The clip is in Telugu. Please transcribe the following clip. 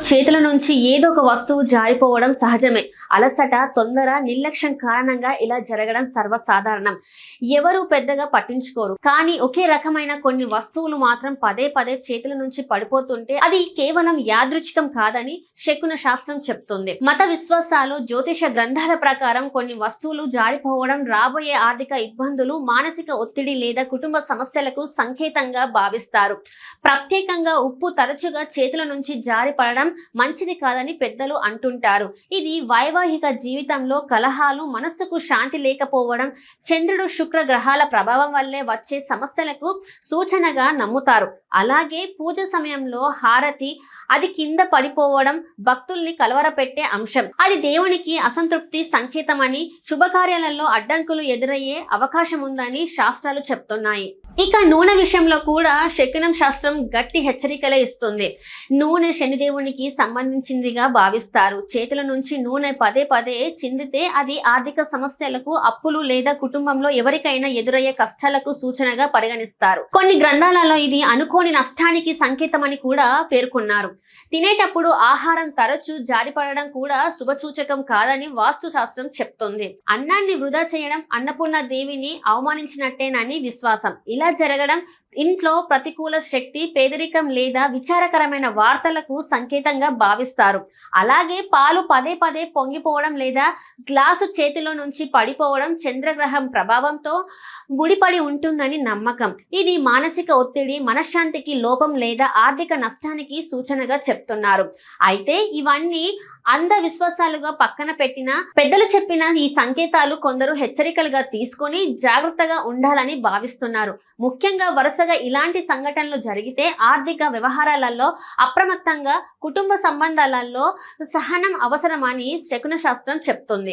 చేతుల నుంచి ఏదో ఒక వస్తువు జారిపోవడం సహజమే. అలసట, తొందర, నిర్లక్ష్యం కారణంగా ఇలా జరగడం సర్వసాధారణం. ఎవరు పెద్దగా పట్టించుకోరు. కానీ ఒకే రకమైన కొన్ని వస్తువులు మాత్రం పదే పదే చేతుల నుంచి పడిపోతుంటే అది కేవలం యాదృచ్ఛికం కాదని శకున శాస్త్రం చెప్తుంది. మత విశ్వాసాలు, జ్యోతిష గ్రంథాల ప్రకారం కొన్ని వస్తువులు జారిపోవడం రాబోయే ఆర్థిక ఇబ్బందులు, మానసిక ఒత్తిడి లేదా కుటుంబ సమస్యలకు సంకేతంగా భావిస్తారు. ప్రత్యేకంగా ఉప్పు తరచుగా చేతుల నుంచి జారిపడడం మంచిది కాదని పెద్దలు అంటుంటారు. ఇది వైవాహిక జీవితంలో కలహాలు, మనస్సుకు శాంతి లేకపోవడం, చంద్రుడు, శుక్ర గ్రహాల ప్రభావం వల్లే వచ్చే సమస్యలకు సూచనగా నమ్ముతారు. అలాగే పూజ సమయంలో హారతి అది కింద పడిపోవడం భక్తుల్ని కలవరపెట్టే అంశం. అది దేవునికి అసంతృప్తి సంకేతమని, శుభకార్యాలలో అడ్డంకులు ఎదురయ్యే అవకాశం ఉందని శాస్త్రాలు చెప్తున్నాయి. ఇక నూనె విషయంలో కూడా శకునం శాస్త్రం గట్టి హెచ్చరికలే ఇస్తుంది. నూనె శనిదేవునికి సంబంధించిందిగా భావిస్తారు. చేతుల నుంచి నూనె పదే పదే చిందితే అది ఆర్థిక సమస్యలకు, అప్పులు లేదా కుటుంబంలో ఎవరికైనా ఎదురయ్యే కష్టాలకు సూచనగా పరిగణిస్తారు. కొన్ని గ్రంథాలలో ఇది అనుకోని నష్టానికి సంకేతమని కూడా పేర్కొన్నారు. తినేటప్పుడు ఆహారం తరచూ జారిపడడం కూడా శుభసూచకం కాదని వాస్తు శాస్త్రం చెప్తుంది. అన్నాన్ని వృధా చేయడం అన్నపూర్ణ దేవిని అవమానించినట్టేనని విశ్వాసం. ఇలా జరగడం ఇంట్లో ప్రతికూల శక్తి, పేదరికం లేదా విచారకరమైన వార్తలకు సంకేతంగా భావిస్తారు. అలాగే పాలు పదే పదే పొంగిపోవడం లేదా గ్లాసు చేతిలో నుంచి పడిపోవడం చంద్రగ్రహం ప్రభావంతో ముడిపడి ఉంటుందని నమ్మకం. ఇది మానసిక ఒత్తిడి, మనశ్శాంతికి లోపం లేదా ఆర్థిక నష్టానికి సూచనగా చెప్తున్నారు. అయితే ఇవన్నీ అంధవిశ్వాసాలుగా పక్కన పెట్టిన పెద్దలు చెప్పిన ఈ సంకేతాలు కొందరు హెచ్చరికలుగా తీసుకొని జాగ్రత్తగా ఉండాలని భావిస్తున్నారు. ముఖ్యంగా వరుసగా ఇలాంటి సంఘటనలు జరిగితే ఆర్థిక వ్యవహారాలలో అప్రమత్తంగా, కుటుంబ సంబంధాలలో సహనం అవసరమని శకున శాస్త్రం చెప్తుంది.